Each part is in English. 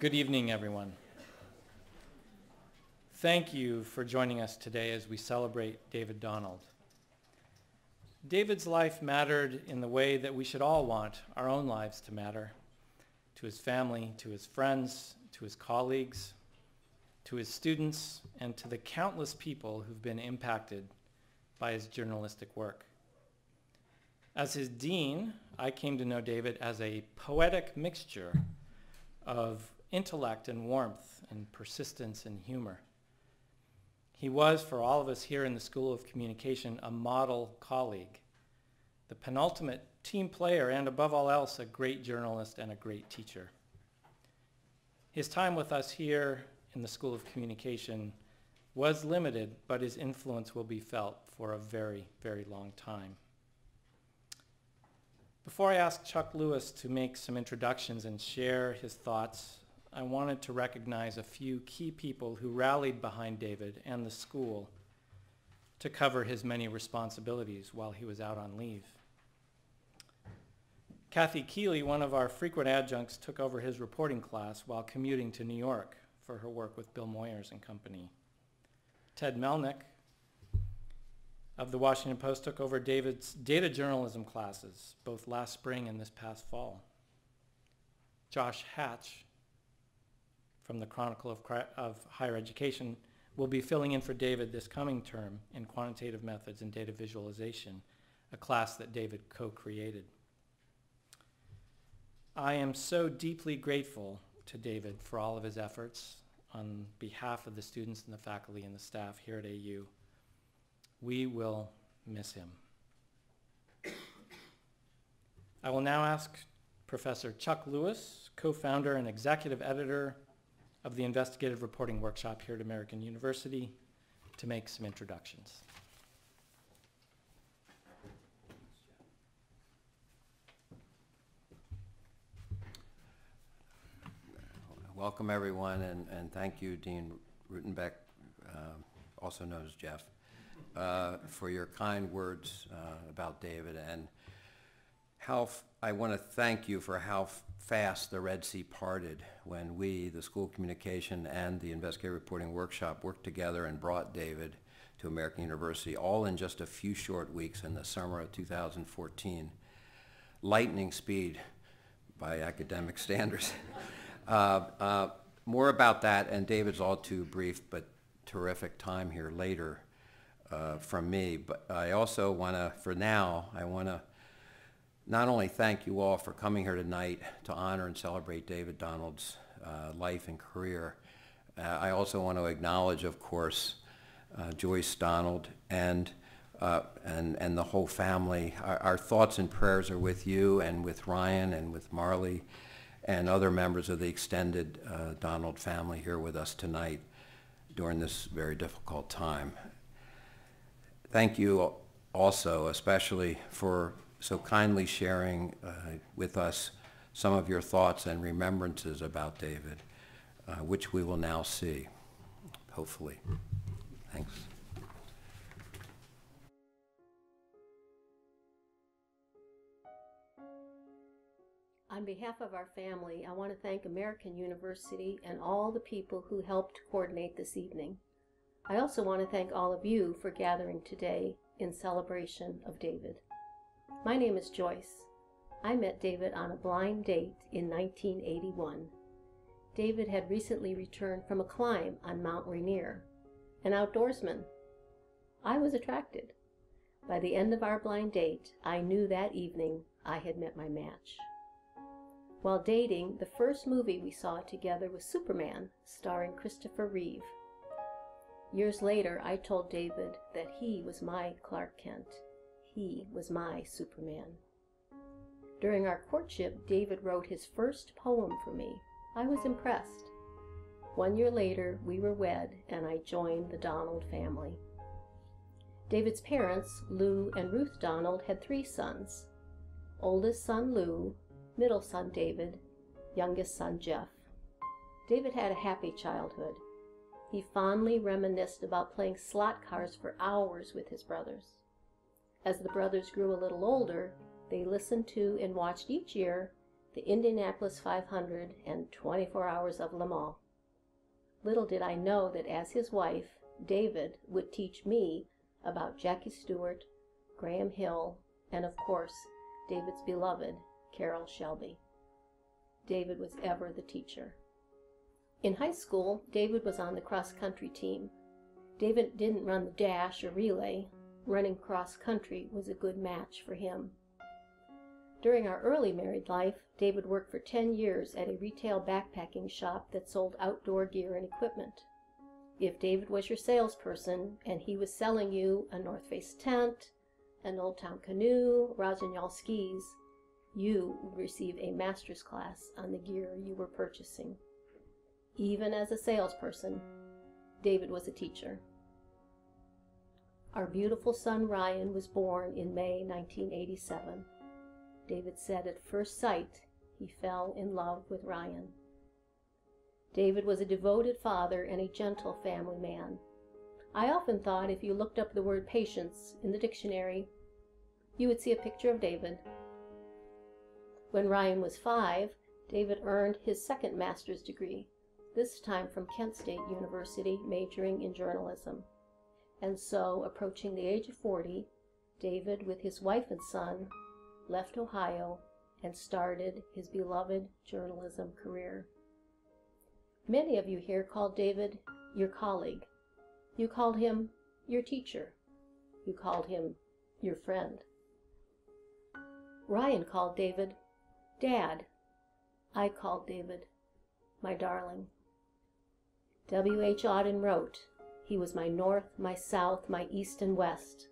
Good evening, everyone. Thank you for joining us today as we celebrate David Donald. David's life mattered in the way that we should all want our own lives to matter, to his family, to his friends, to his colleagues, to his students, and to the countless people who've been impacted by his journalistic work. As his dean, I came to know David as a poetic mixture of intellect and warmth and persistence and humor. He was, for all of us here in the School of Communication, a model colleague, the penultimate team player, and above all else, a great journalist and a great teacher. His time with us here in the School of Communication was limited, but his influence will be felt for a very, very long time. Before I ask Chuck Lewis to make some introductions and share his thoughts, I wanted to recognize a few key people who rallied behind David and the school to cover his many responsibilities while he was out on leave. Kathy Keeley, one of our frequent adjuncts, took over his reporting class while commuting to New York for her work with Bill Moyers and Company. Ted Melnick of the Washington Post took over David's data journalism classes, both last spring and this past fall. Josh Hatch from the Chronicle of Higher Education will be filling in for David this coming term in quantitative methods and data visualization, a class that David co-created. I am so deeply grateful to David for all of his efforts on behalf of the students and the faculty and the staff here at AU. We will miss him. I will now ask Professor Chuck Lewis, co-founder and executive editor of the Investigative Reporting Workshop here at American University, to make some introductions. Welcome, everyone, and thank you, Dean Rutenbeck, also known as Jeff, for your kind words about David, and I want to thank you for how fast the Red Sea parted when we, the School of Communication and the Investigative Reporting Workshop, worked together and brought David to American University, all in just a few short weeks in the summer of 2014. Lightning speed by academic standards. More about that, and David's all too brief but terrific time here later from me. But I also want to, for now, I want to not only thank you all for coming here tonight to honor and celebrate David Donald's life and career. I also want to acknowledge, of course, Joyce Donald and the whole family. Our thoughts and prayers are with you and with Ryan and with Marley and other members of the extended Donald family here with us tonight during this very difficult time. Thank you also, especially for so kindly sharing with us some of your thoughts and remembrances about David, which we will now see, hopefully. Thanks. On behalf of our family, I want to thank American University and all the people who helped coordinate this evening. I also want to thank all of you for gathering today in celebration of David. My name is Joyce. I met David on a blind date in 1981. David had recently returned from a climb on Mount Rainier, an outdoorsman. I was attracted. By the end of our blind date, I knew that evening I had met my match. While dating, the first movie we saw together was Superman, starring Christopher Reeve. Years later, I told David that he was my Clark Kent. He was my Superman. During our courtship, David wrote his first poem for me. I was impressed. 1 year later, we were wed, and I joined the Donald family. David's parents, Lou and Ruth Donald, had 3 sons. Oldest son, Lou, middle son, David, youngest son, Jeff. David had a happy childhood. He fondly reminisced about playing slot cars for hours with his brothers. As the brothers grew a little older, they listened to and watched each year the Indianapolis 500, and 24 Hours of Le Mans. Little did I know that as his wife, David would teach me about Jackie Stewart, Graham Hill, and of course, David's beloved, Carroll Shelby. David was ever the teacher. In high school, David was on the cross-country team. David didn't run the dash or relay. Running cross-country was a good match for him. During our early married life, David worked for 10 years at a retail backpacking shop that sold outdoor gear and equipment. If David was your salesperson and he was selling you a North Face tent, an Old Town canoe, Rossignol skis, you would receive a master's class on the gear you were purchasing. Even as a salesperson, David was a teacher. Our beautiful son Ryan was born in May 1987. David said at first sight he fell in love with Ryan. David was a devoted father and a gentle family man. I often thought if you looked up the word patience in the dictionary, you would see a picture of David. When Ryan was 5, David earned his second master's degree, this time from Kent State University, majoring in journalism. And so, approaching the age of 40, David, with his wife and son, left Ohio and started his beloved journalism career. Many of you here called David your colleague. You called him your teacher. You called him your friend. Ryan called David Dad. I called David my darling. W.H. Auden wrote, "He was my north, my south, my east and west,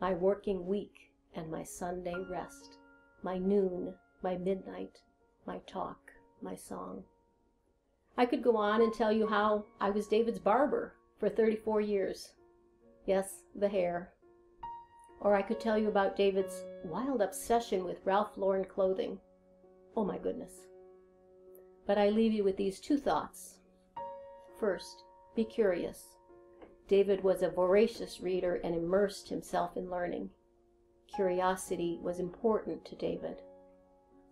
my working week and my Sunday rest, my noon, my midnight, my talk, my song." I could go on and tell you how I was David's barber for 34 years. Yes, the hair. Or I could tell you about David's wild obsession with Ralph Lauren clothing. Oh my goodness. But I leave you with these 2 thoughts. First, be curious. David was a voracious reader and immersed himself in learning. Curiosity was important to David.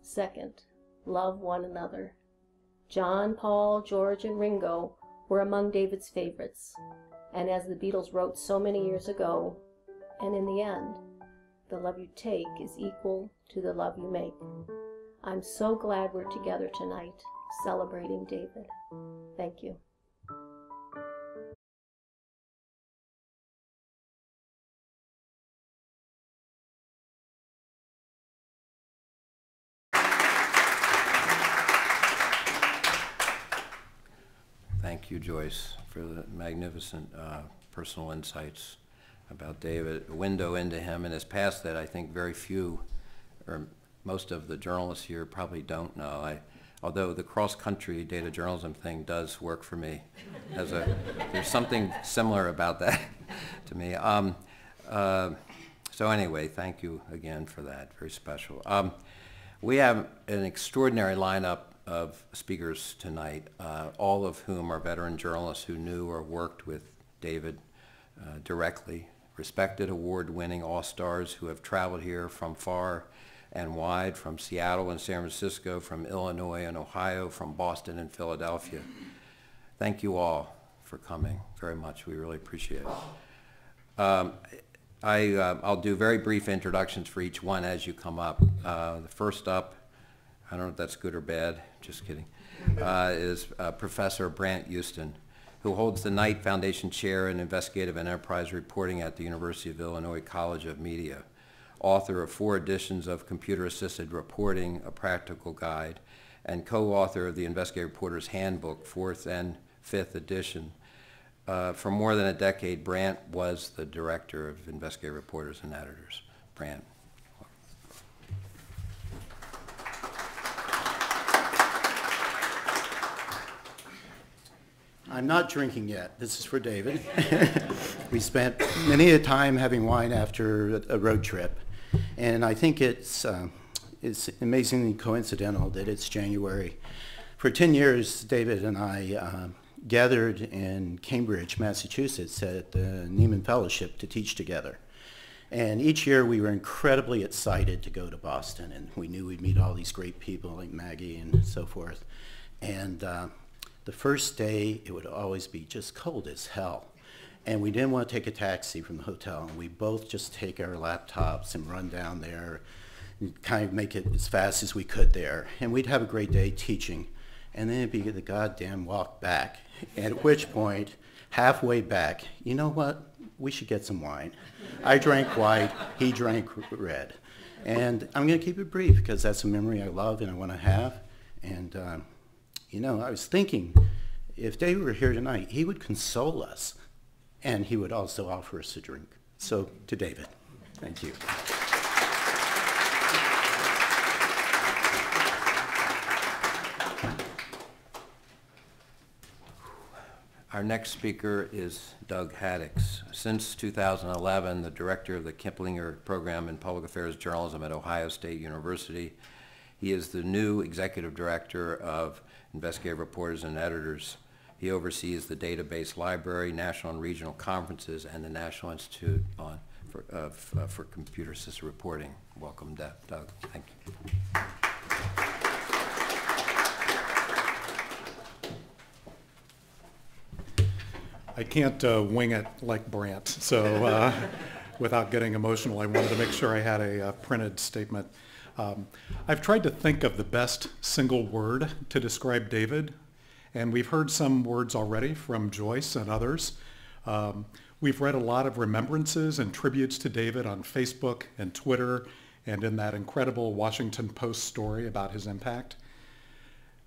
Second, love one another. John, Paul, George, and Ringo were among David's favorites. And as the Beatles wrote so many years ago, and in the end, the love you take is equal to the love you make. I'm so glad we're together tonight, celebrating David. Thank you. Thank you, Joyce, for the magnificent personal insights about David, a window into him and his past that I think very few, or most of the journalists here probably don't know. Although the cross-country data journalism thing does work for me, there's something similar about that to me. So anyway, thank you again for that, very special. We have an extraordinary lineup of speakers tonight, all of whom are veteran journalists who knew or worked with David directly, respected award-winning all-stars who have traveled here from far and wide, from Seattle and San Francisco, from Illinois and Ohio, from Boston and Philadelphia. Thank you all for coming very much. We really appreciate it. I'll do very brief introductions for each one as you come up. The first up, I don't know if that's good or bad, just kidding, is Professor Brant Houston, who holds the Knight Foundation Chair in Investigative and Enterprise Reporting at the University of Illinois College of Media, author of 4 editions of Computer-Assisted Reporting, A Practical Guide, and co-author of the Investigative Reporter's Handbook, 4th and 5th edition. For more than a decade, Brant was the director of Investigative Reporters and Editors. Brant. I'm not drinking yet. This is for David. We spent many a time having wine after a road trip, and I think it's amazingly coincidental that it's January. For 10 years, David and I gathered in Cambridge, Massachusetts at the Nieman Fellowship to teach together. And each year we were incredibly excited to go to Boston, and we knew we'd meet all these great people like Maggie and so forth. And the first day, it would always be just cold as hell. And we didn't want to take a taxi from the hotel, and we both just take our laptops and run down there and kind of make it as fast as we could there. And we'd have a great day teaching. And then it'd be the goddamn walk back, at which point, halfway back, you know what? We should get some wine. I drank white, he drank red. And I'm going to keep it brief because that's a memory I love and I want to have. And, you know, I was thinking, if David were here tonight, he would console us and he would also offer us a drink. So, to David, thank you. Our next speaker is Doug Haddix. Since 2011, the director of the Kiplinger Program in Public Affairs Journalism at Ohio State University. He is the new executive director of Investigative Reporters and Editors. He oversees the database library, national and regional conferences, and the National Institute for Computer Assisted Reporting. Welcome, Doug. Thank you. I can't wing it like Brant, so without getting emotional, I wanted to make sure I had a printed statement. I've tried to think of the best single word to describe David, and we've heard some words already from Joyce and others. We've read a lot of remembrances and tributes to David on Facebook and Twitter, and in that incredible Washington Post story about his impact.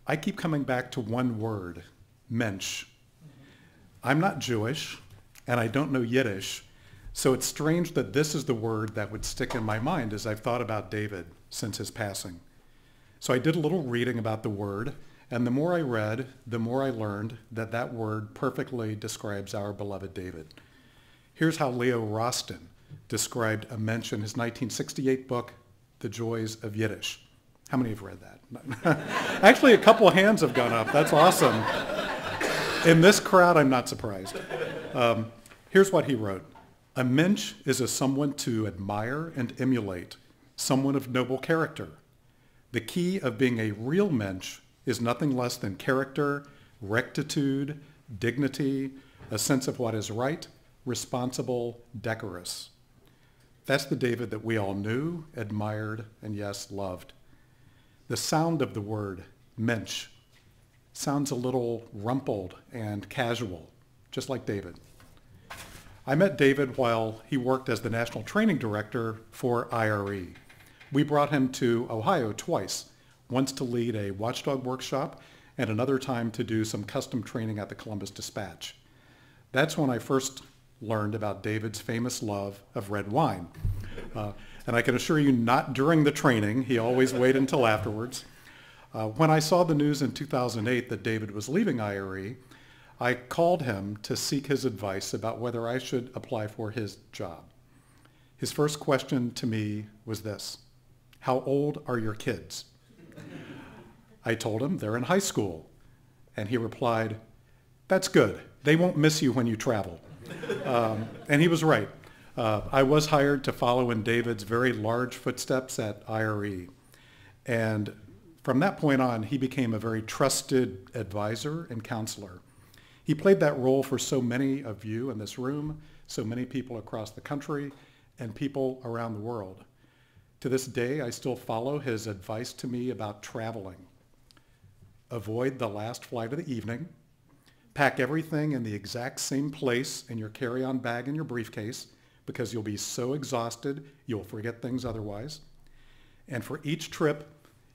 I keep coming back to one word, mensch. I'm not Jewish, and I don't know Yiddish, so it's strange that this is the word that would stick in my mind as I've thought about David since his passing. So I did a little reading about the word, and the more I read, the more I learned that that word perfectly describes our beloved David. Here's how Leo Rosten described a mensch in his 1968 book, The Joys of Yiddish. How many have read that? Actually, a couple of hands have gone up. That's awesome. In this crowd, I'm not surprised. Here's what he wrote. A mensch is a someone to admire and emulate, someone of noble character. The key of being a real mensch is nothing less than character, rectitude, dignity, a sense of what is right, responsible, decorous. That's the David that we all knew, admired, and yes, loved. The sound of the word mensch sounds a little rumpled and casual, just like David. I met David while he worked as the National Training Director for IRE. We brought him to Ohio twice, once to lead a watchdog workshop and another time to do some custom training at the Columbus Dispatch. That's when I first learned about David's famous love of red wine. And I can assure you, not during the training. He always waited until afterwards. When I saw the news in 2008 that David was leaving IRE, I called him to seek his advice about whether I should apply for his job. His first question to me was this: how old are your kids? I told him they're in high school. And he replied, that's good. They won't miss you when you travel. And he was right. I was hired to follow in David's very large footsteps at IRE. And from that point on, he became a very trusted advisor and counselor. He played that role for so many of you in this room, so many people across the country, and people around the world. To this day, I still follow his advice to me about traveling. Avoid the last flight of the evening. Pack everything in the exact same place in your carry-on bag and your briefcase, because you'll be so exhausted, you'll forget things otherwise. And for each trip,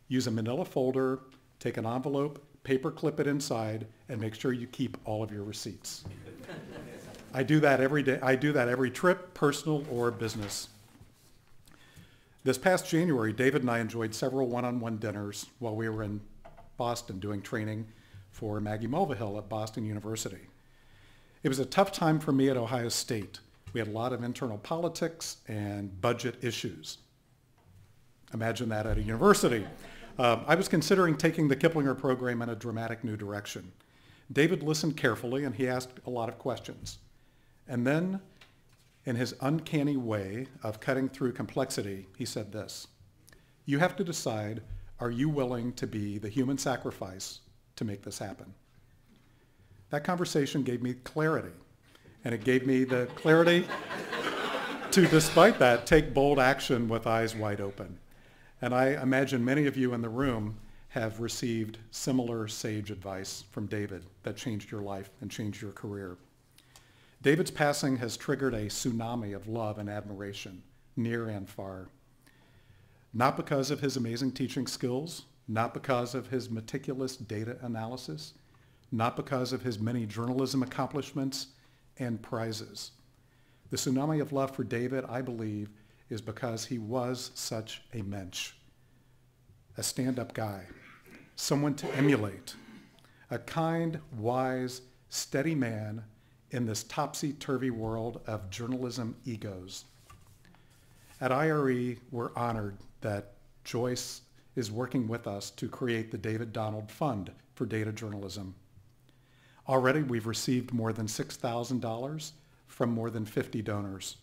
use a manila folder, take an envelope, paper clip it inside, and make sure you keep all of your receipts. I do that every day. I do that every trip, personal or business. This past January, David and I enjoyed several one-on-one dinners while we were in Boston doing training for Maggie Mulvihill at Boston University. It was a tough time for me at Ohio State. We had a lot of internal politics and budget issues. Imagine that at a university. I was considering taking the Kiplinger program in a dramatic new direction. David listened carefully and he asked a lot of questions. And then, In his uncanny way of cutting through complexity, he said this: "You have to decide, are you willing to be the human sacrifice to make this happen?" That conversation gave me clarity, and it gave me the clarity to, despite that, take bold action with eyes wide open. And I imagine many of you in the room have received similar sage advice from David that changed your life and changed your career. David's passing has triggered a tsunami of love and admiration, near and far. Not because of his amazing teaching skills, not because of his meticulous data analysis, not because of his many journalism accomplishments and prizes. The tsunami of love for David, I believe, is because he was such a mensch, a stand-up guy, someone to emulate, a kind, wise, steady man in this topsy-turvy world of journalism egos. At IRE, we're honored that Joyce is working with us to create the David Donald Fund for Data Journalism. Already, we've received more than $6,000 from more than 50 donors.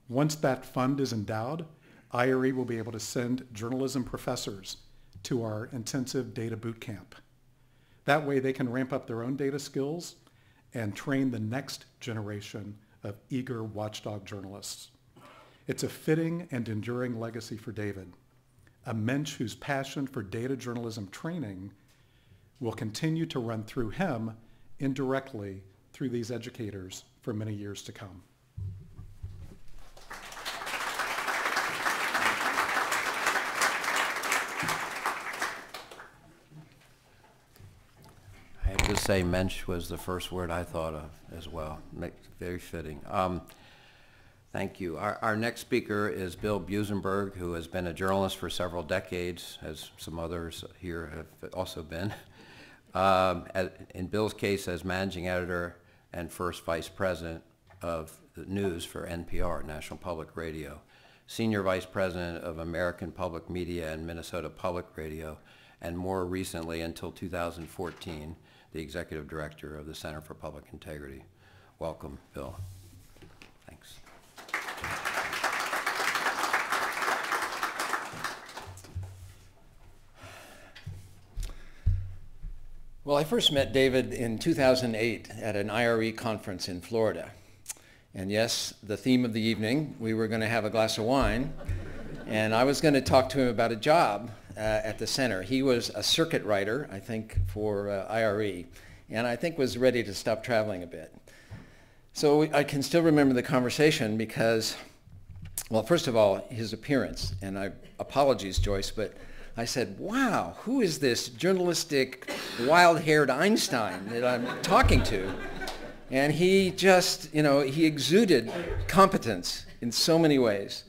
Once that fund is endowed, IRE will be able to send journalism professors to our intensive data boot camp. That way they can ramp up their own data skills and train the next generation of eager watchdog journalists. It's a fitting and enduring legacy for David, a mensch whose passion for data journalism training will continue to run through him indirectly through these educators for many years to come. I have to say mensch was the first word I thought of as well. Very fitting. Thank you. Our next speaker is Bill Buzenberg, who has been a journalist for several decades, as some others here have also been. In Bill's case, as managing editor and first vice president of the news for NPR, National Public Radio, senior vice president of American Public Media and Minnesota Public Radio, and more recently, until 2014, the executive director of the Center for Public Integrity. Welcome, Bill. Thanks. Well, I first met David in 2008 at an IRE conference in Florida. And yes, the theme of the evening, we were going to have a glass of wine, and I was going to talk to him about a job at the center. He was a circuit writer, I think, for IRE, and I think was ready to stop traveling a bit. So I can still remember the conversation because, well, first of all, his appearance, and apologies, Joyce, but I said, wow, who is this journalistic, wild-haired Einstein that I'm talking to? And he just, he exuded competence in so many ways.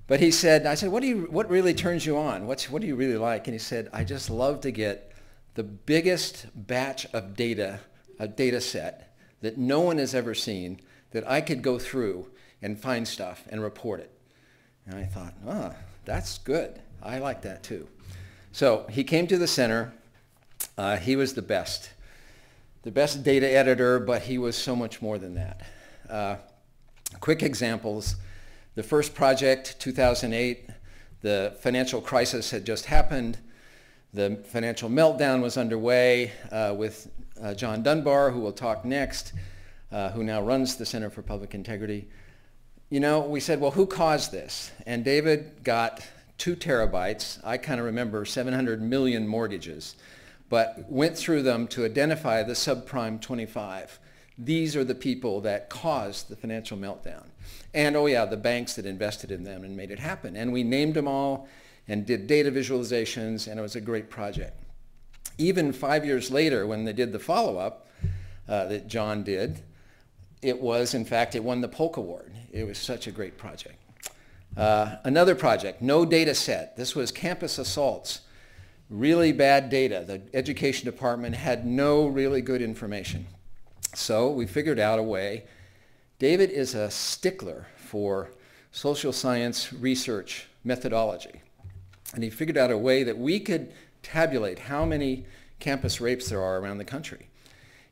But I said, what really turns you on? What do you really like? And he said, I just love to get the biggest batch of data, a data set that no one has ever seen, that I could go through and find stuff and report it. And I thought, that's good. I like that too. So he came to the center. He was the best data editor, but he was so much more than that. Quick examples. The first project, 2008, the financial crisis had just happened. The financial meltdown was underway with John Dunbar, who will talk next, who now runs the Center for Public Integrity. We said, well, who caused this? And David got 2 terabytes. I kind of remember 700 million mortgages, but went through them to identify the subprime 25. These are the people that caused the financial meltdown. And, the banks that invested in them and made it happen. And we named them all and did data visualizations, and it was a great project. Even 5 years later, when they did the follow-up that John did, it won the Polk Award. It was such a great project. Another project, no data set. This was campus assaults. Really bad data. The education department had no really good information. So we figured out a way. David is a stickler for social science research methodology. And he figured out a way that we could tabulate how many campus rapes there are around the country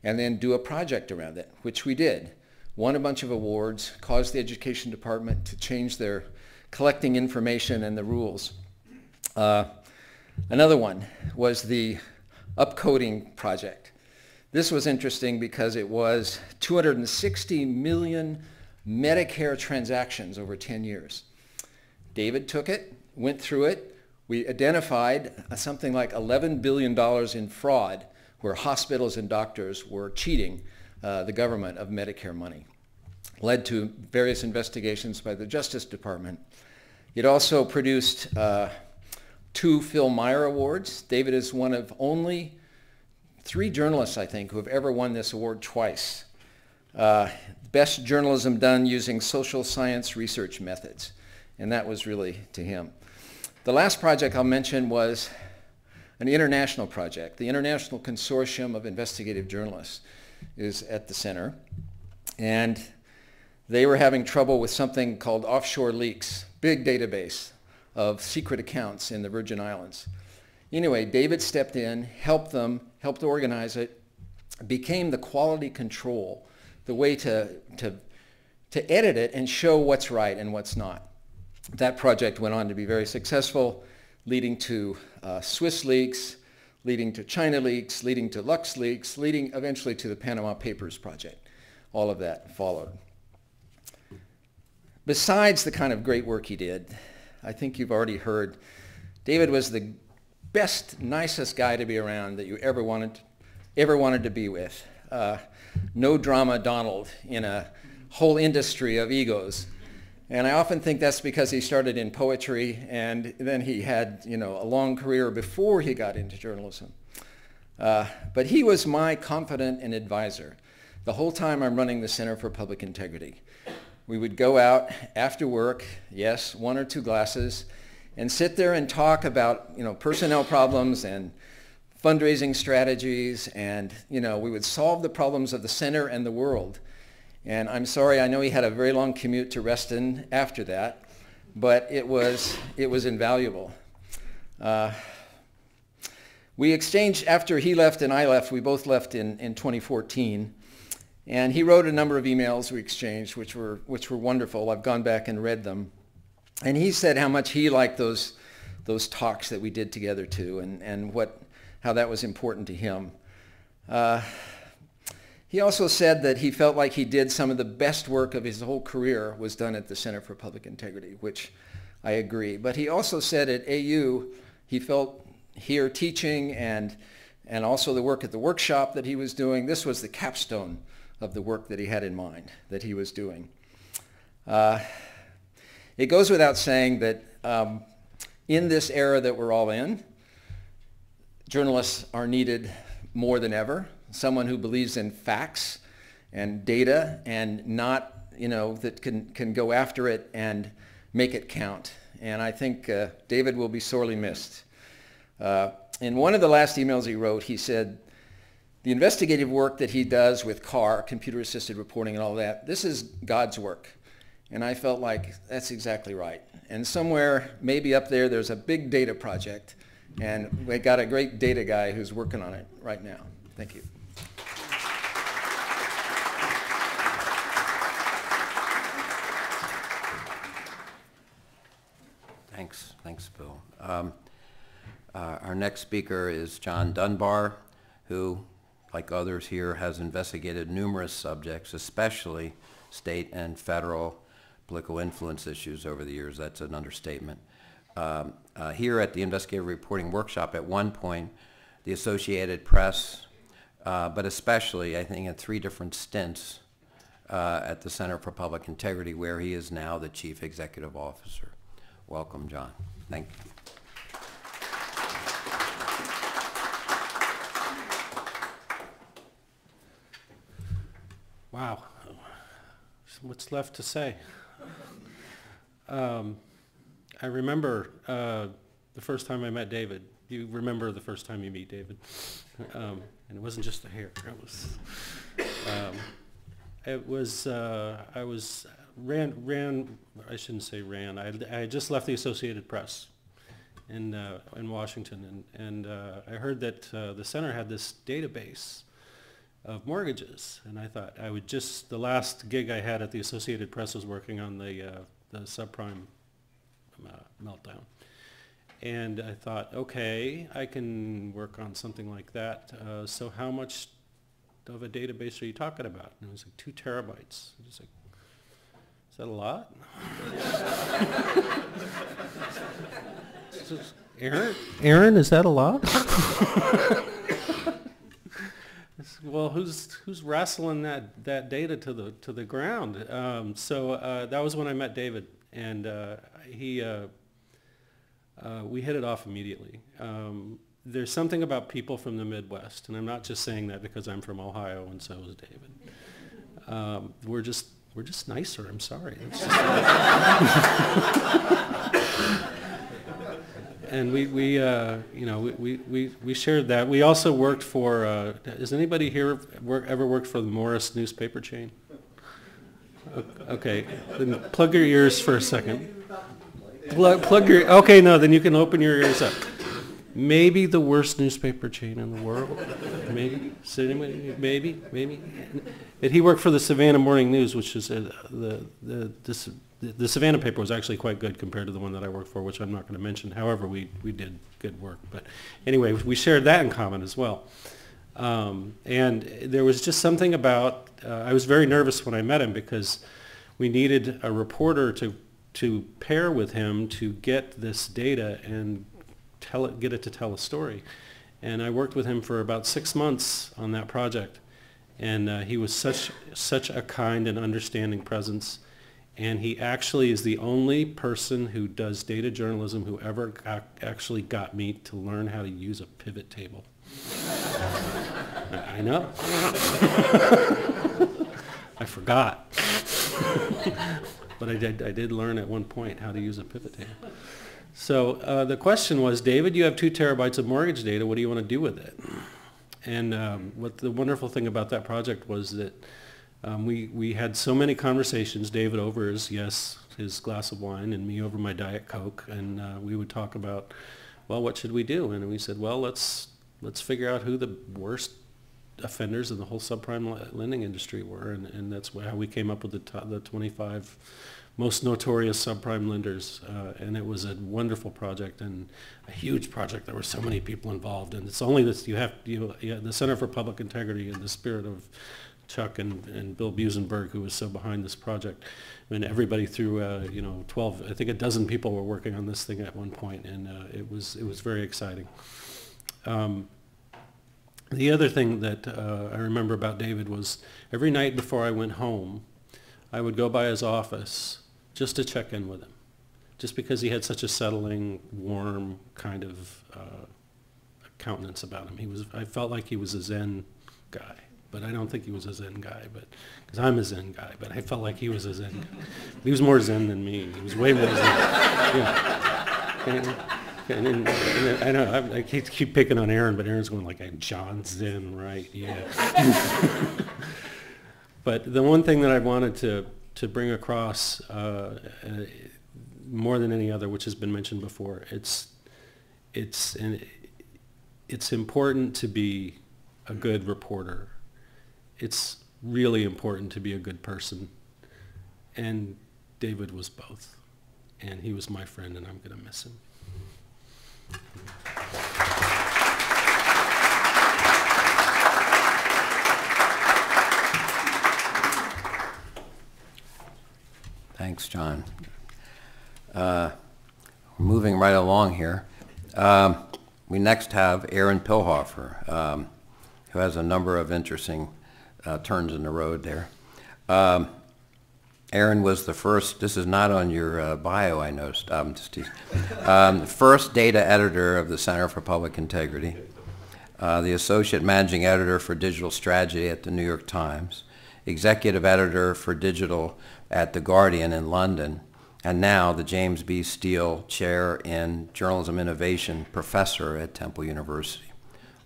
and then do a project around it, which we did. won a bunch of awards, caused the education department to change their collecting information and the rules. Another one was the upcoding project. This was interesting because it was 260 million Medicare transactions over 10 years. David took it, went through it. We identified something like $11 billion in fraud where hospitals and doctors were cheating the government of Medicare money. Led to various investigations by the Justice Department. It also produced 2 Phil Meyer Awards. David is one of only 3 journalists, I think, who have ever won this award twice. Best journalism done using social science research methods. And that was really to him. The last project I'll mention was an international project. The International Consortium of Investigative Journalists is at the center. And they were having trouble with something called Offshore Leaks, big database of secret accounts in the Virgin Islands. Anyway, David stepped in, helped them, helped organize it, became the quality control, the way to edit it and show what's right and what's not. That project went on to be very successful, leading to Swiss leaks, leading to China leaks, leading to Lux leaks, leading eventually to the Panama Papers project. All of that followed. Besides the kind of great work he did, I think you've already heard, David was the best, nicest guy to be around that you ever wanted to be with. No drama Donald in a whole industry of egos. And I often think that's because he started in poetry and then he had, a long career before he got into journalism. But he was my confidant and advisor the whole time I'm running the Center for Public Integrity. We would go out after work, yes, 1 or 2 glasses, and sit there and talk about, personnel problems and fundraising strategies, and, we would solve the problems of the center and the world. And I'm sorry, I know he had a very long commute to Reston after that, but it was invaluable. We exchanged, after he left and I left, we both left in 2014. And he wrote a number of emails we exchanged, which were wonderful. I've gone back and read them. And he said how much he liked those talks that we did together too, and how that was important to him. He also said that he felt like he did some of the best work of his whole career was done at the Center for Public Integrity, which I agree. But he also said at AU, he felt here teaching and also the work at the workshop that he was doing, this was the capstone of the work that he had in mind, that he was doing. It goes without saying that in this era that we're all in, journalists are needed more than ever. Someone who believes in facts and data and not, that can go after it and make it count. And I think David will be sorely missed. In one of the last emails he wrote, he said, the investigative work that he does with CAR, computer-assisted reporting and all that, this is God's work. And I felt like that's exactly right. And somewhere, maybe up there, there's a big data project. And we got a great data guy who's working on it right now. Thank you. Thanks, Bill. Our next speaker is John Dunbar, who, like others here, has investigated numerous subjects, especially state and federal political influence issues over the years. That's an understatement. Here at the Investigative Reporting Workshop, at one point, the Associated Press, but especially, I think, in 3 different stints at the Center for Public Integrity, where he is now the Chief Executive Officer. Welcome, John. Thank you. Wow. What's left to say? I remember the first time I met David. You remember the first time you meet David. And it wasn't just the hair. I shouldn't say ran. I just left the Associated Press in Washington, and I heard that the center had this database of mortgages. And I thought I would just, the last gig I had at the Associated Press was working on the subprime meltdown. And I thought, okay, I can work on something like that. So how much of a database are you talking about? And it was like 2 terabytes. I was like, is that a lot? Aaron, is that a lot? Well, who's wrestling that data to the ground? So that was when I met David, and we hit it off immediately. There's something about people from the Midwest, and I'm not just saying that because I'm from Ohio and so is David. We're just nicer. I'm sorry. And we shared that. We also worked for. Has anybody here ever worked for the Morris newspaper chain? Okay, then plug your ears for a second. Plug your. Okay, no, then you can open your ears up. Maybe the worst newspaper chain in the world. Maybe. Maybe. And he worked for the Savannah Morning News, which is the Savannah paper was actually quite good compared to the one that I worked for, which I'm not going to mention. However, we did good work. But anyway, we shared that in common as well. And there was just something about, I was very nervous when I met him because we needed a reporter to pair with him to get this data and get it to tell a story. And I worked with him for about 6 months on that project. And he was such a kind and understanding presence. And he actually is the only person who does data journalism who ever actually got me to learn how to use a pivot table. I know. I forgot. But I did learn at one point how to use a pivot table. So the question was, David, you have 2 terabytes of mortgage data. What do you want to do with it? And what the wonderful thing about that project was that we had so many conversations, David over his glass of wine and me over my Diet Coke, and we would talk about, well, what should we do? And we said, well, let's figure out who the worst offenders in the whole subprime lending industry were, and that's how we came up with the 25 most notorious subprime lenders, and it was a wonderful project and a huge project. There were so many people involved, and it's only this the Center for Public Integrity in the spirit of Chuck and Bill Busenberg, who was so behind this project. I mean, everybody through 12, I think a dozen people were working on this thing at one point, and it was very exciting. The other thing that I remember about David was every night before I went home, I would go by his office just to check in with him, just because he had such a settling, warm kind of countenance about him. I felt like he was a Zen guy, but I don't think he was a Zen guy, because I'm a Zen guy, but I felt like he was a Zen guy. He was more Zen than me. He was way more Zen. Yeah. And I know I keep picking on Aaron, but Aaron's going like, John Zen, right? Yeah. But the one thing that I wanted to bring across more than any other, which has been mentioned before, it's important to be a good reporter. It's really important to be a good person, and David was both, and he was my friend, and I'm going to miss him. Thanks, John. Moving right along here, we next have Aaron Pilhofer, who has a number of interesting turns in the road there. Aaron was the first, this is not on your bio, I noticed, first data editor of the Center for Public Integrity, the associate managing editor for digital strategy at the New York Times, executive editor for digital at The Guardian in London, and now the James B. Steele Chair in Journalism Innovation Professor at Temple University.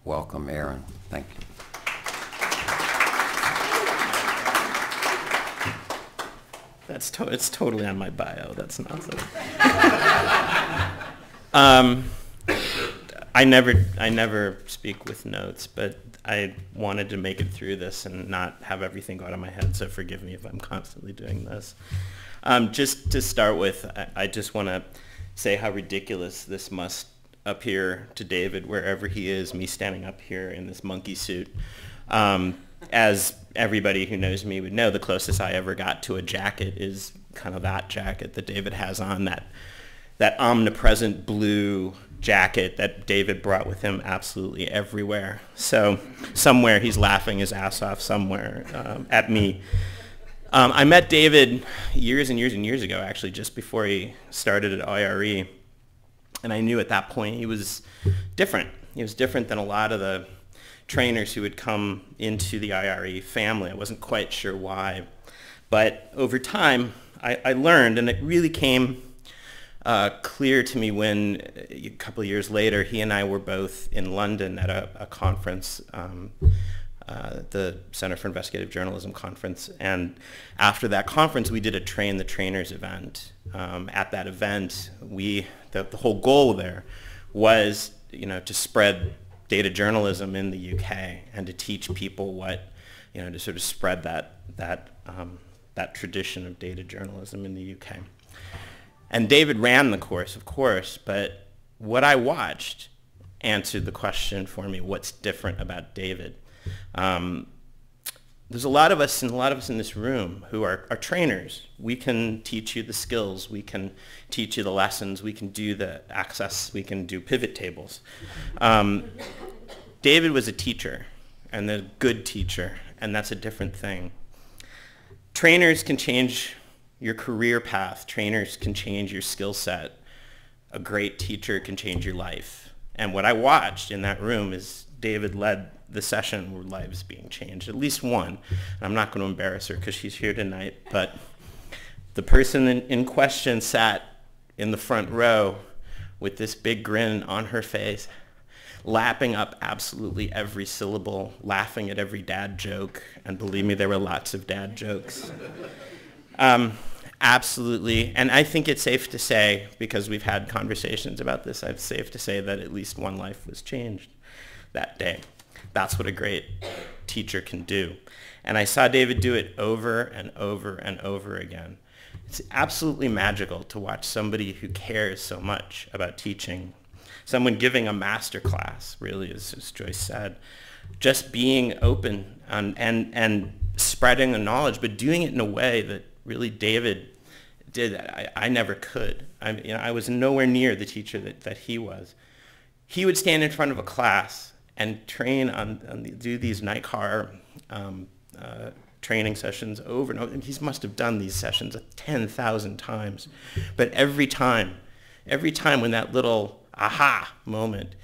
Welcome, Aaron. Thank you. It's totally on my bio. That's nonsense. I never speak with notes, but I wanted to make it through this and not have everything go out of my head, so forgive me if I'm constantly doing this. Just to start with, I just want to say how ridiculous this must appear to David wherever he is, me standing up here in this monkey suit. As everybody who knows me would know, the closest I ever got to a jacket is kind of that jacket that David has on, that omnipresent blue jacket that David brought with him absolutely everywhere. So somewhere he's laughing his ass off somewhere at me. I met David years and years and years ago, actually, just before he started at IRE. And I knew at that point he was different. He was different than a lot of the trainers who would come into the IRE family. I wasn't quite sure why. But over time, I learned, and it really came clear to me when a couple of years later, he and I were both in London at a conference, the Center for Investigative Journalism conference. And after that conference, we did a Train the Trainers event. At that event, the whole goal there was, to spread data journalism in the UK and to teach people what, to sort of spread that tradition of data journalism in the UK. And David ran the course, of course, but what I watched answered the question for me, what's different about David? There's a lot of us in this room who are trainers. We can teach you the skills. We can teach you the lessons. We can do the access. We can do pivot tables. David was a teacher, and a good teacher, and that's a different thing. Trainers can change your career path. Trainers can change your skill set. A great teacher can change your life. And what I watched in that room is David led the session where lives being changed, at least one. And I'm not going to embarrass her because she's here tonight, but the person in question sat in the front row with this big grin on her face, lapping up absolutely every syllable, laughing at every dad joke, and believe me, there were lots of dad jokes. Absolutely, and I think it's safe to say, because we've had conversations about this, it's safe to say that at least one life was changed that day. That's what a great teacher can do. And I saw David do it over and over and over again. It's absolutely magical to watch somebody who cares so much about teaching, someone giving a master class, really, as Joyce said, just being open and spreading the knowledge, but doing it in a way that really David did. I never could. I was nowhere near the teacher that he was. He would stand in front of a class and train do these NICAR training sessions over and over. And he must have done these sessions 10,000 times. But every time when that little aha moment,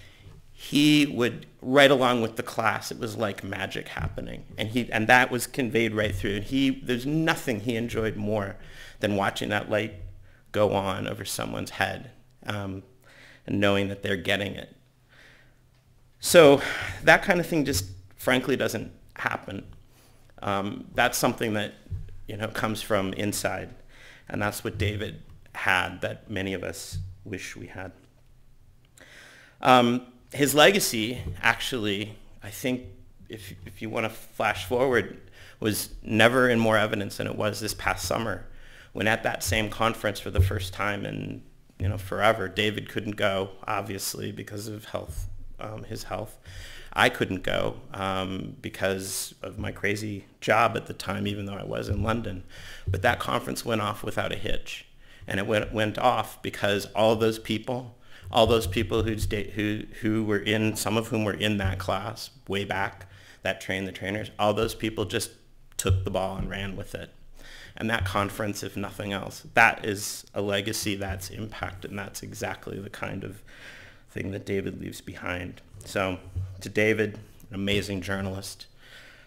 he would, right along with the class, it was like magic happening. And that was conveyed right through. And there's nothing he enjoyed more than watching that light go on over someone's head and knowing that they're getting it. So that kind of thing just frankly doesn't happen. That's something that comes from inside, and that's what David had that many of us wish we had. His legacy, actually, I think if you want to flash forward, was never in more evidence than it was this past summer, when at that same conference for the first time in forever, David couldn't go, obviously, because of his health. I couldn't go because of my crazy job at the time, even though I was in London. But that conference went off without a hitch. And it went off because all those people who were in, some of whom were in that class way back, that Train the Trainers, all those people just took the ball and ran with it. And that conference, if nothing else, that is a legacy, that's impact, and that's exactly the kind of thing that David leaves behind. So to David, an amazing journalist,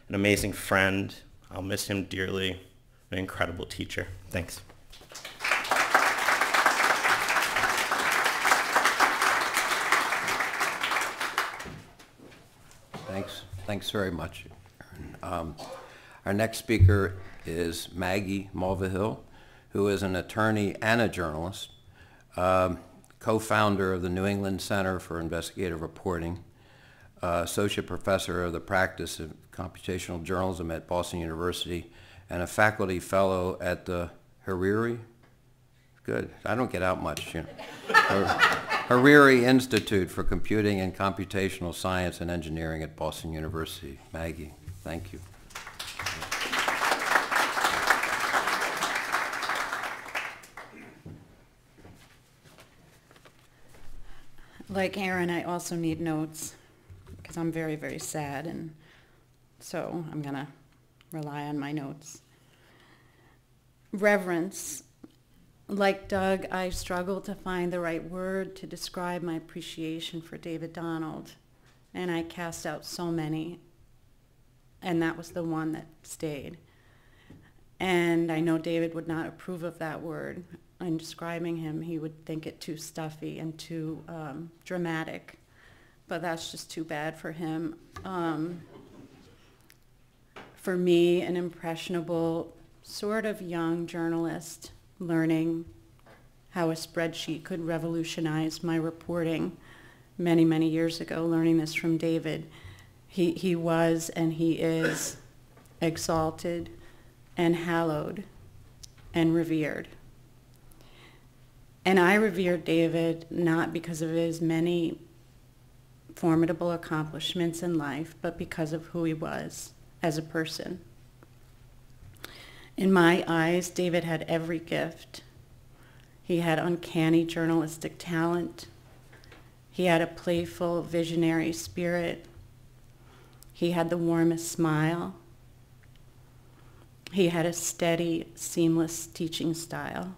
an amazing friend, I'll miss him dearly, an incredible teacher. Thanks. Thanks very much. Our next speaker is Maggie Mulvihill, who is an attorney and a journalist. A co-founder of the New England Center for Investigative Reporting, associate professor of the practice of computational journalism at Boston University, and a faculty fellow at the Hariri. Good. I don't get out much, you know. Hariri Institute for Computing and Computational Science and Engineering at Boston University. Maggie, thank you. Like Aaron, I also need notes because I'm very, very sad, and so I'm going to rely on my notes. Reverence. Like Doug, I struggled to find the right word to describe my appreciation for David Donald, and I cast out so many, and that was the one that stayed. And I know David would not approve of that word. In describing him, he would think it too stuffy and too dramatic, but that's just too bad for him. For me, an impressionable, sort of young journalist learning how a spreadsheet could revolutionize my reporting many, many years ago, learning this from David. He was and he is exalted and hallowed and revered. And I revered David not because of his many formidable accomplishments in life, but because of who he was as a person. In my eyes, David had every gift. He had uncanny journalistic talent. He had a playful, visionary spirit. He had the warmest smile. He had a steady, seamless teaching style.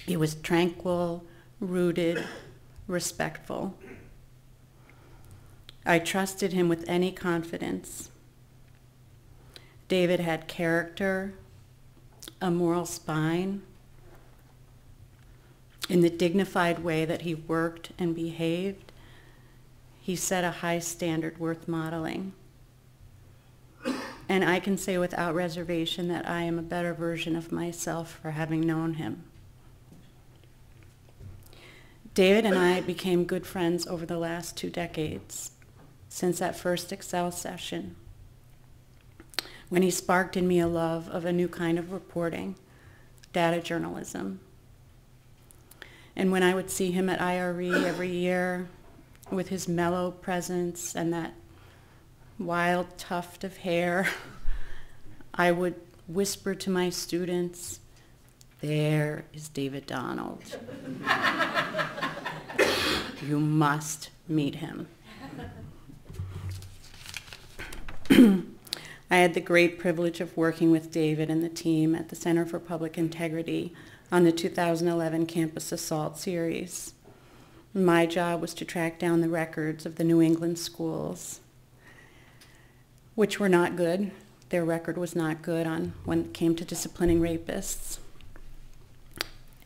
He was tranquil, rooted, respectful. I trusted him with any confidence. David had character, a moral spine. In the dignified way that he worked and behaved, he set a high standard worth modeling. And I can say without reservation that I am a better version of myself for having known him. David and I became good friends over the last 2 decades, since that first Excel session, when he sparked in me a love of a new kind of reporting, data journalism. And when I would see him at IRE every year with his mellow presence and that wild tuft of hair, I would whisper to my students, "There is David Donald. You must meet him." I had the great privilege of working with David and the team at the Center for Public Integrity on the 2011 Campus Assault series. My job was to track down the records of the New England schools, which were not good. Their record was not good on when it came to disciplining rapists.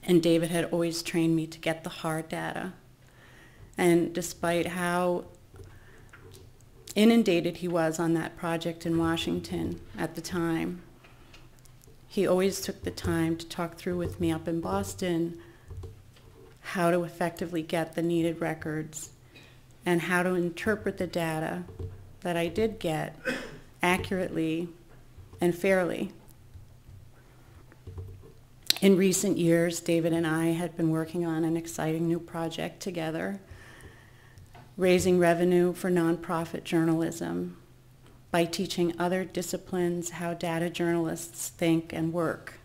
And David had always trained me to get the hard data. And despite how inundated he was on that project in Washington at the time, he always took the time to talk through with me up in Boston how to effectively get the needed records and how to interpret the data that I did get accurately and fairly. In recent years, David and I had been working on an exciting new project together, raising revenue for nonprofit journalism by teaching other disciplines how data journalists think and work.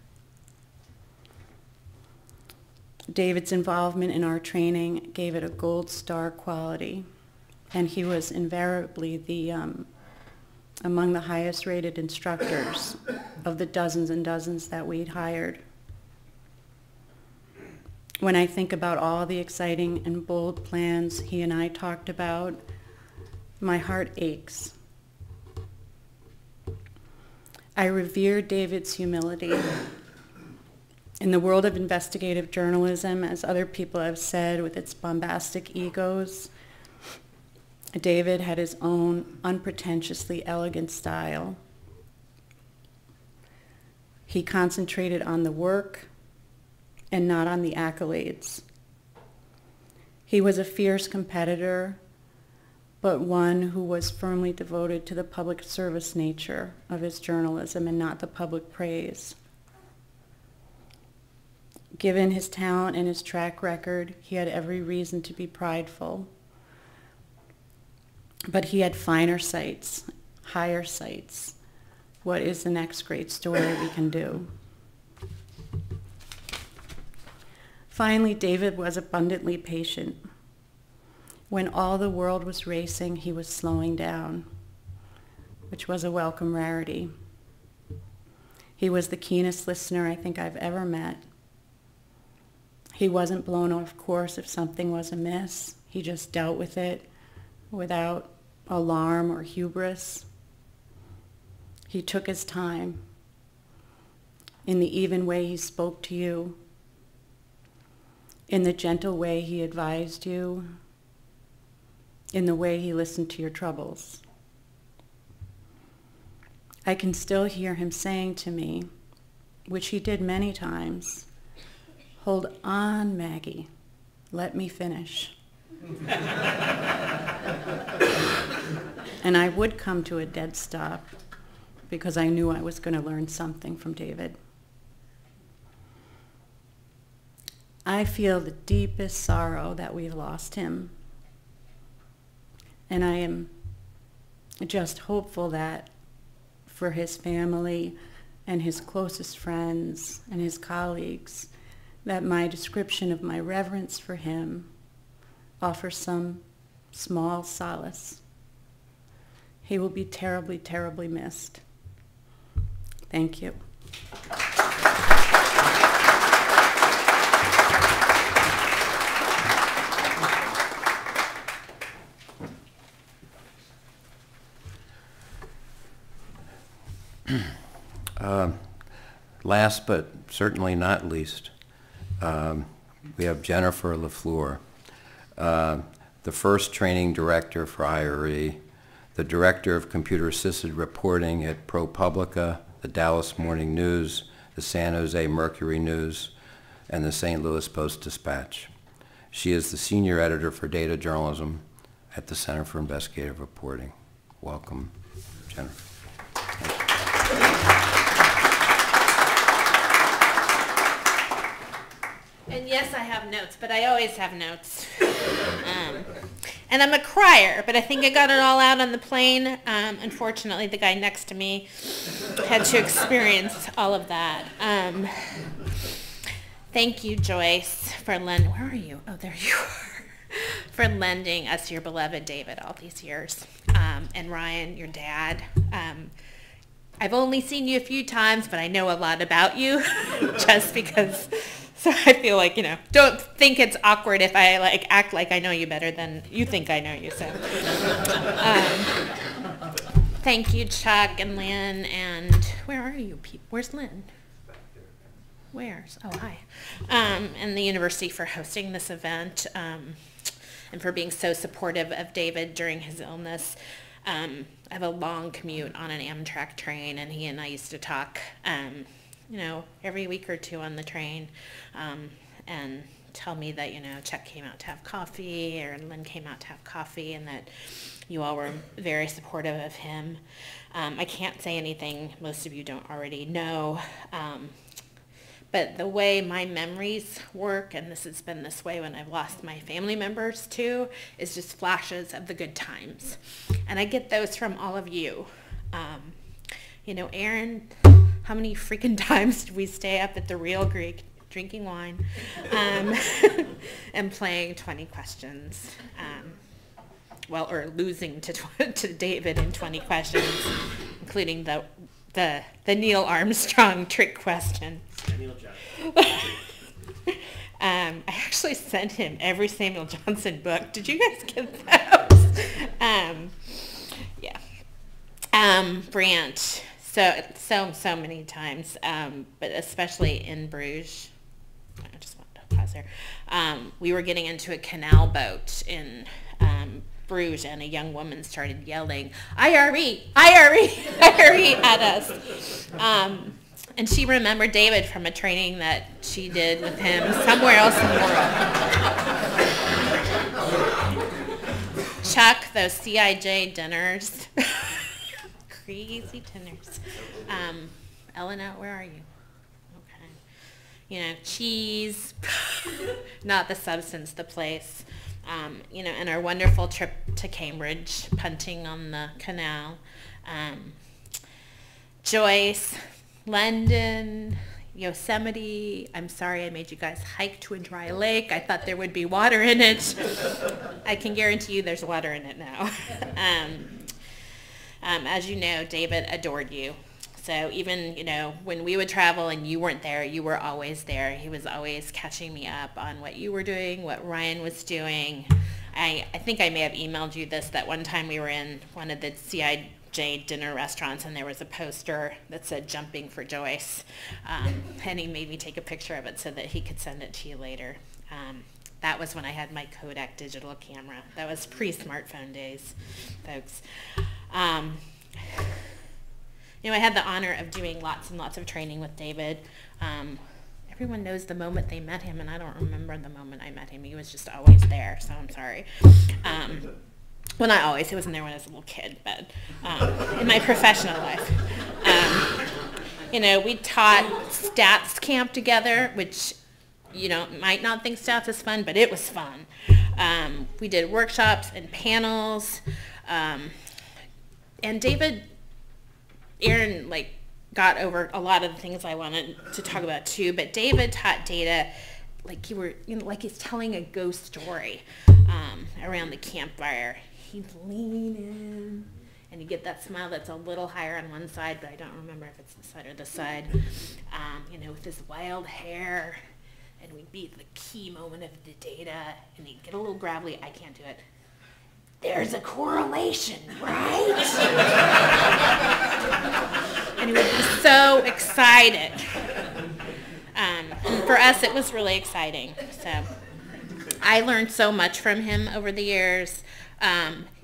David's involvement in our training gave it a gold star quality, and he was invariably among the highest rated instructors of the dozens and dozens that we'd hired. When I think about all the exciting and bold plans he and I talked about, my heart aches. I revere David's humility. In the world of investigative journalism, as other people have said, with its bombastic egos, David had his own unpretentiously elegant style. He concentrated on the work and not on the accolades. He was a fierce competitor, but one who was firmly devoted to the public service nature of his journalism and not the public praise. Given his talent and his track record, he had every reason to be prideful. But he had finer sights, higher sights. What is the next great story we can do? Finally, David was abundantly patient. When all the world was racing, he was slowing down, which was a welcome rarity. He was the keenest listener I think I've ever met. He wasn't blown off course if something was amiss. He just dealt with it without alarm or hubris. He took his time. In the even way he spoke to you, in the gentle way he advised you, in the way he listened to your troubles. I can still hear him saying to me, which he did many times, "Hold on, Maggie, let me finish." And I would come to a dead stop because I knew I was going to learn something from David. I feel the deepest sorrow that we've lost him. And I am just hopeful that for his family and his closest friends and his colleagues, that my description of my reverence for him offers some small solace. He will be terribly, terribly missed. Thank you. Last but certainly not least, we have Jennifer LaFleur, the first training director for IRE, the director of computer-assisted reporting at ProPublica, the Dallas Morning News, the San Jose Mercury News, and the St. Louis Post-Dispatch. She is the senior editor for data journalism at the Center for Investigative Reporting. Welcome, Jennifer. And yes, I have notes, but I always have notes. And I'm a crier, but I think I got it all out on the plane. Unfortunately, the guy next to me had to experience all of that. Thank you, Joyce, for where are you? Oh, there you are. For lending us your beloved David all these years. And Ryan, your dad. I've only seen you a few times, but I know a lot about you just because. So I feel like, don't think it's awkward if I act like I know you better than you think I know you. So thank you, Chuck and Lynn. And where are you people? Where's Lynn? Where's? Oh, hi. And the university for hosting this event and for being so supportive of David during his illness. I have a long commute on an Amtrak train, and he and I used to talk every week or two on the train, and tell me that, Chuck came out to have coffee, or Lynn came out to have coffee, and that you all were very supportive of him. I can't say anything most of you don't already know, but the way my memories work, and this has been this way when I've lost my family members too, is just flashes of the good times. And I get those from all of you. Aaron, how many freaking times did we stay up at the Real Greek drinking wine and playing 20 questions? Or losing to David in 20 questions, including the Neil Armstrong trick question. I actually sent him every Samuel Johnson book. Did you guys get those? Brant. So many times, but especially in Bruges. I just wanted to pause there. We were getting into a canal boat in Bruges, and a young woman started yelling, "IRE, IRE, IRE" at us. And she remembered David from a training that she did with him somewhere else in the world. Chuck, those CIJ dinners. Crazy dinners. Elena, where are you? Okay. You know, cheese, not the substance, the place. You know, and our wonderful trip to Cambridge, punting on the canal. Joyce, London, Yosemite. I'm sorry I made you guys hike to a dry lake. I thought there would be water in it. I can guarantee you there's water in it now. As you know, David adored you. So even, you know, when we would travel and you weren't there, you were always there. He was always catching me up on what you were doing, what Ryan was doing. I think I may have emailed you this, that one time we were in one of the CIJ dinner restaurants and there was a poster that said "Jumping for Joyce," and he made me take a picture of it so that he could send it to you later. That was when I had my Kodak digital camera. That was pre-smartphone days, folks. You know, I had the honor of doing lots and lots of training with David. Everyone knows the moment they met him, and I don't remember the moment I met him. He was just always there, so I'm sorry. Well, not always. He wasn't there when I was a little kid, but in my professional life. You know, we taught stats camp together, which, you know, might not think stats is fun, but it was fun. We did workshops and panels. And David, Aaron, like, got over a lot of the things I wanted to talk about too, but David taught data like you were, you know, like he's telling a ghost story around the campfire. He'd lean in, and you get that smile that's a little higher on one side, but I don't remember if it's the side or the side. You know, with his wild hair, and we'd be at the key moment of the data, and he'd get a little gravelly. I can't do it. There's a correlation, right? And he would be so excited. And for us, it was really exciting. So I learned so much from him over the years.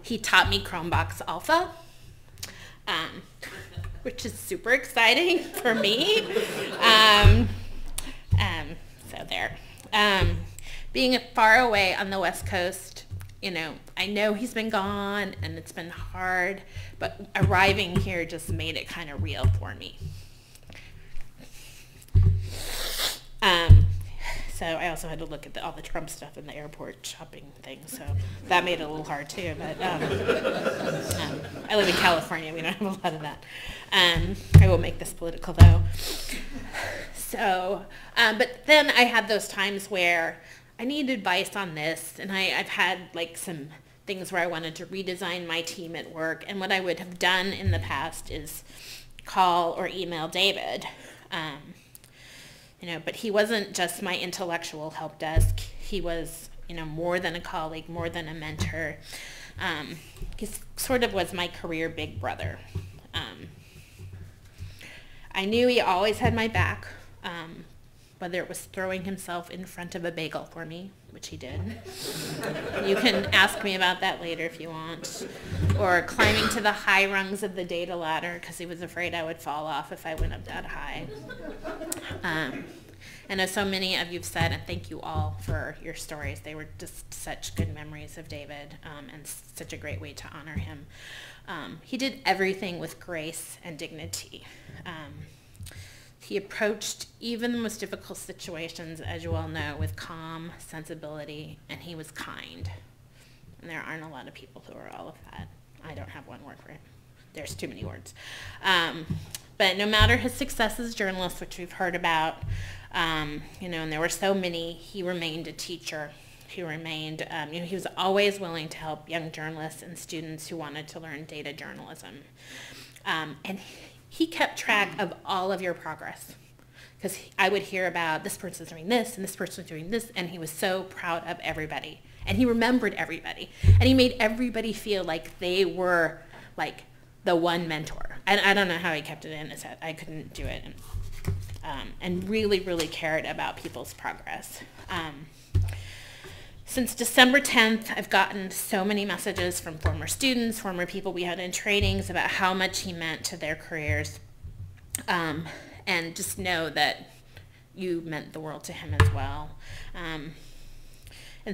He taught me Chromevox Alpha, which is super exciting for me. So there. Being far away on the West Coast, you know, I know he's been gone and it's been hard, but arriving here just made it kind of real for me. So I also had to look at all the Trump stuff in the airport shopping thing, so that made it a little hard too. But I live in California, we don't have a lot of that. I will make this political though. So, but then I had those times where I need advice on this, and I've had like some things where I wanted to redesign my team at work, and what I would have done in the past is call or email David. You know, but he wasn't just my intellectual help desk. He was, you know, more than a colleague, more than a mentor. He sort of was my career big brother. I knew he always had my back, whether it was throwing himself in front of a bagel for me, which he did. You can ask me about that later if you want. Or climbing to the high rungs of the data ladder because he was afraid I would fall off if I went up that high. I know so many of you've said, and thank you all for your stories. They were just such good memories of David, and such a great way to honor him. He did everything with grace and dignity. He approached even the most difficult situations, as you all know, with calm sensibility, and he was kind. And there aren't a lot of people who are all of that. I don't have one word for it. There's too many words. But no matter his success as a journalist, which we've heard about, you know, and there were so many, he remained a teacher. He remained, you know, he was always willing to help young journalists and students who wanted to learn data journalism. And he kept track of all of your progress, because I would hear about this person's doing this and this person's doing this, and he was so proud of everybody. And he remembered everybody. And he made everybody feel like they were like the one mentor. And I don't know how he kept it in his head. I couldn't do it. And really, really cared about people's progress. Since December 10th, I've gotten so many messages from former students, former people we had in trainings about how much he meant to their careers. and just know that you meant the world to him as well. And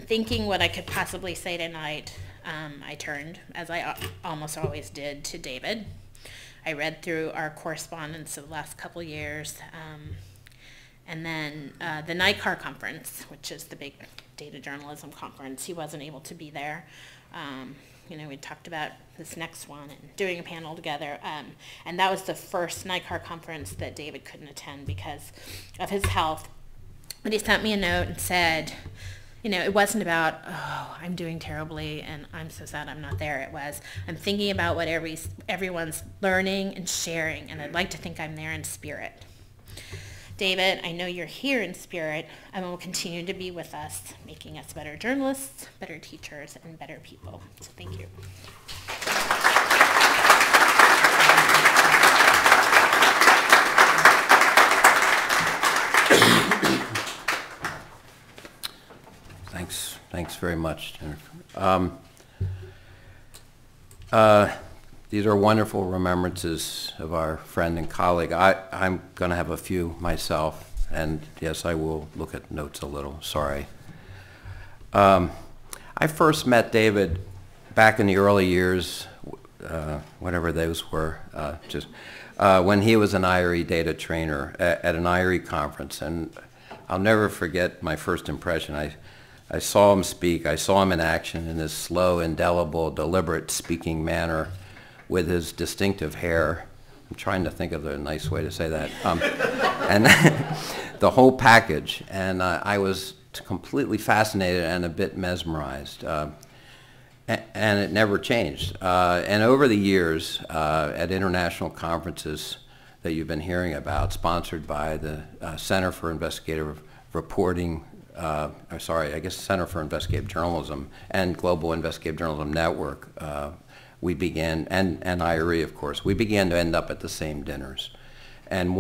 thinking what I could possibly say tonight, I turned, as I almost always did, to David. I read through our correspondence of the last couple years, and then the NICAR conference, which is the big data journalism conference. He wasn't able to be there. We talked about this next one and doing a panel together, and that was the first NICAR conference that David couldn't attend because of his health. But he sent me a note and said, it wasn't about, oh, I'm doing terribly and I'm so sad I'm not there. It was, I'm thinking about what everyone's learning and sharing, and I'd like to think I'm there in spirit. David, I know you're here in spirit and will continue to be with us, making us better journalists, better teachers, and better people. So thank you. Thanks very much, Jennifer. These are wonderful remembrances of our friend and colleague. I'm going to have a few myself, and yes, I will look at notes a little, sorry. I first met David back in the early years, whatever those were, when he was an IRE data trainer at an IRE conference, and I'll never forget my first impression. I saw him speak. I saw him in action in his slow, indelible, deliberate speaking manner with his distinctive hair. I'm trying to think of a nice way to say that. And the whole package. And I was completely fascinated and a bit mesmerized. And it never changed. And over the years, at international conferences that you've been hearing about, sponsored by the Center for Investigative Reporting, Center for Investigative Journalism and Global Investigative Journalism Network, we began, and IRE, of course, we began to end up at the same dinners. And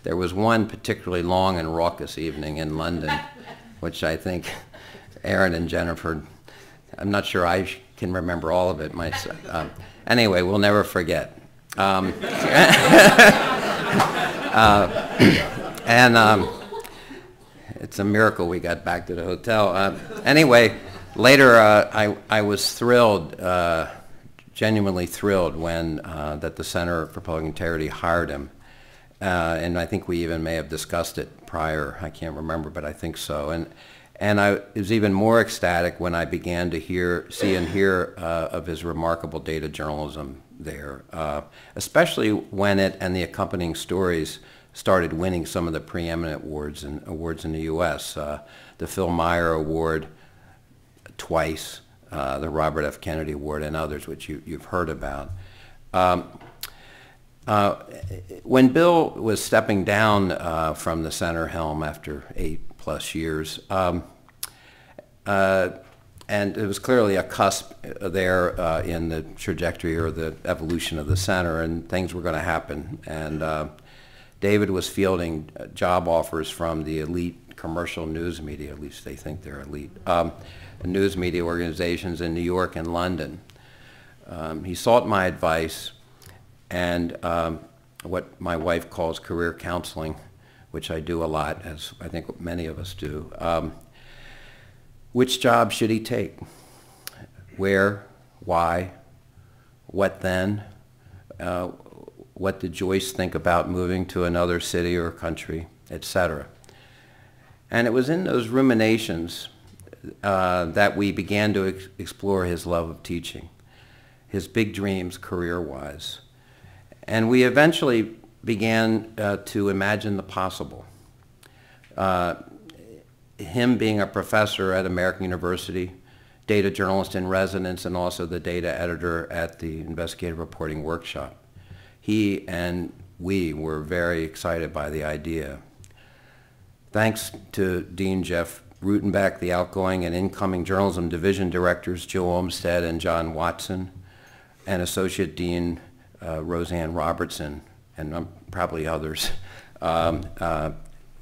there was one particularly long and raucous evening in London, which I think Aaron and Jennifer, I'm not sure I can remember all of it myself. Anyway, we'll never forget. It's a miracle we got back to the hotel. Anyway, later I was thrilled, genuinely thrilled when that the Center for Public Integrity hired him. And I think we even may have discussed it prior. I can't remember, but I think so. And I was even more ecstatic when I began to see and hear of his remarkable data journalism there, especially when it and the accompanying stories started winning some of the preeminent awards in the U.S. The Phil Meyer Award twice, the Robert F. Kennedy Award, and others, which you've heard about. When Bill was stepping down from the center helm after 8+ years, and it was clearly a cusp there in the trajectory or the evolution of the center, and things were going to happen. And David was fielding job offers from the elite commercial news media, at least they think they're elite, news media organizations in New York and London. He sought my advice and what my wife calls career counseling, which I do a lot, as I think many of us do. Which job should he take? Where? Why? What then? What did Joyce think about moving to another city or country, etc.? And it was in those ruminations that we began to explore his love of teaching, his big dreams career-wise. And we eventually began to imagine the possible. Him being a professor at American University, data journalist in residence, and also the data editor at the Investigative Reporting Workshop. He and we were very excited by the idea. Thanks to Dean Jeff Rutenbeck, the outgoing and incoming journalism division directors Joe Olmstead and John Watson, and Associate Dean Roseanne Robertson, and probably others.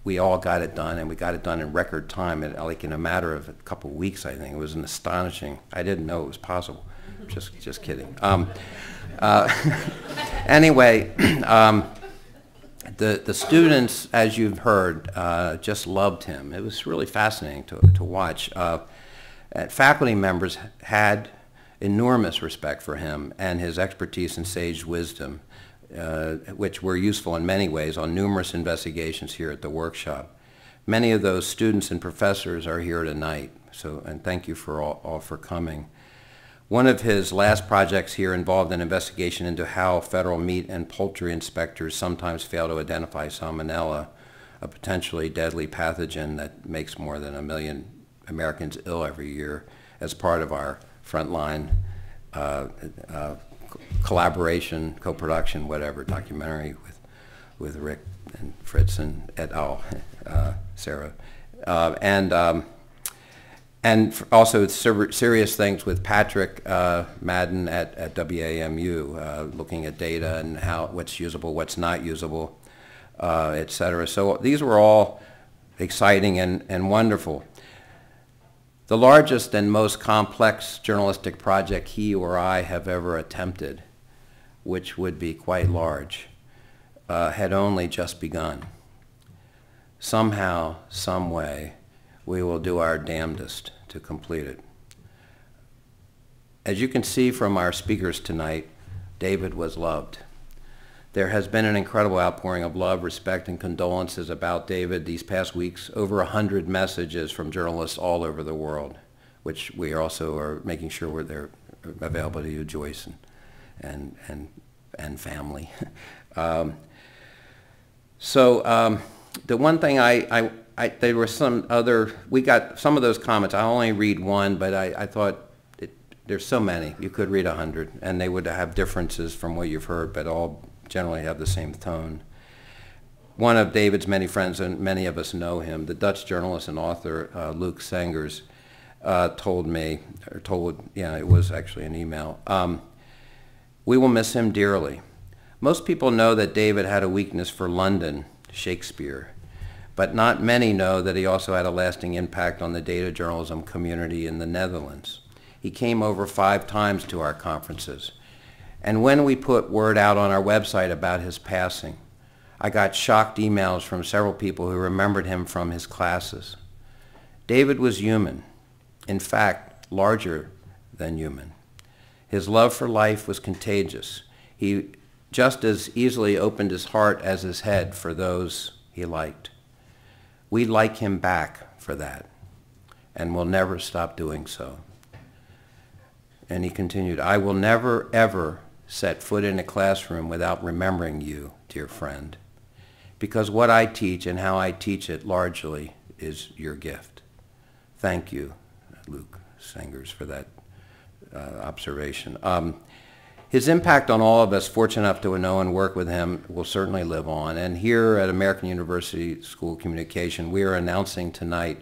We all got it done, and we got it done in record time, like in a matter of a couple of weeks, I think. It was an astonishing, I didn't know it was possible. Just kidding. Anyway, The students, as you've heard, just loved him. It was really fascinating to watch. Faculty members had enormous respect for him and his expertise and sage wisdom, which were useful in many ways on numerous investigations here at the workshop. Many of those students and professors are here tonight, and thank you for all for coming. One of his last projects here involved an investigation into how federal meat and poultry inspectors sometimes fail to identify Salmonella, a potentially deadly pathogen that makes more than 1 million Americans ill every year, as part of our frontline collaboration, co-production, whatever, documentary with Rick and Fritz and et al., Sarah. And also serious things with Patrick Madden at WAMU, looking at data and what's usable, what's not usable, et cetera. So these were all exciting and wonderful. The largest and most complex journalistic project he or I have ever attempted, which would be quite large, had only just begun. Somehow, some way, we will do our damnedest to complete it. As you can see from our speakers tonight, David was loved. There has been an incredible outpouring of love, respect, and condolences about David these past weeks. Over 100 messages from journalists all over the world, which we also are making sure they're available to you, Joyce, and family. The one thing there were some other, we got some of those comments. I'll only read one, but I thought there's so many. You could read 100, and they would have differences from what you've heard, but all generally have the same tone. One of David's many friends, and many of us know him, the Dutch journalist and author Luc Sengers, told me, it was actually an email, we will miss him dearly. Most people know that David had a weakness for London, Shakespeare, but not many know that he also had a lasting impact on the data journalism community in the Netherlands. He came over 5 times to our conferences. And when we put word out on our website about his passing, I got shocked emails from several people who remembered him from his classes. David was human, in fact, larger than human. His love for life was contagious. He just as easily opened his heart as his head for those he liked. We like him back for that, and will never stop doing so. And he continued, I will never, ever set foot in a classroom without remembering you, dear friend, because what I teach and how I teach it largely is your gift. Thank you, Luc Sengers, for that observation. His impact on all of us fortunate enough to know and work with him will certainly live on. And here at American University School of Communication, we are announcing tonight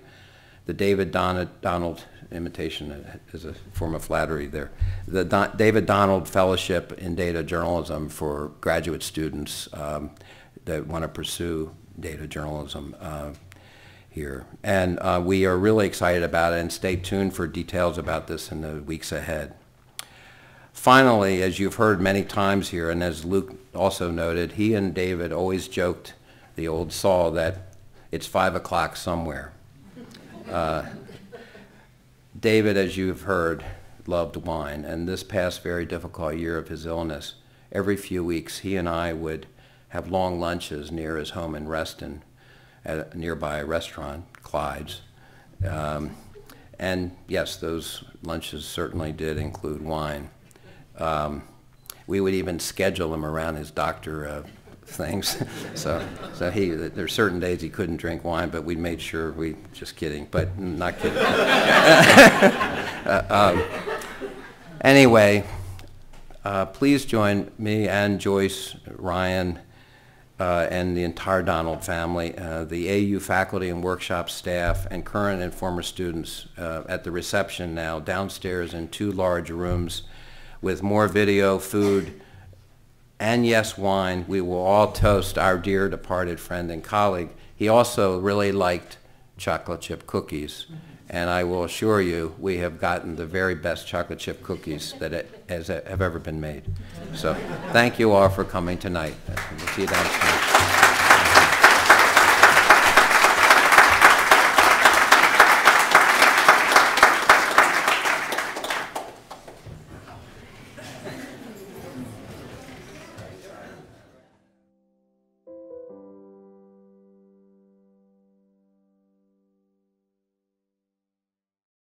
the David Donald, imitation is a form of flattery there, the David Donald Fellowship in Data Journalism for graduate students that want to pursue data journalism here. And we are really excited about it, and stay tuned for details about this in the weeks ahead. Finally, as you've heard many times here, and as Luc also noted, he and David always joked the old saw that it's 5 o'clock somewhere. David, as you've heard, loved wine, and this past very difficult year of his illness, every few weeks he and I would have long lunches near his home in Reston at a nearby restaurant, Clyde's. And yes, those lunches certainly did include wine. We would even schedule him around his doctor things. so there's certain days he couldn't drink wine, but we made sure just kidding, but not kidding. Anyway, please join me and Joyce, Ryan, and the entire Donald family, the AU faculty and workshop staff, and current and former students at the reception now downstairs in 2 large rooms with more video, food, and yes, wine. We will all toast our dear departed friend and colleague. He also really liked chocolate chip cookies, and I will assure you we have gotten the very best chocolate chip cookies that have ever been made. So thank you all for coming tonight. We'll see you downstairs.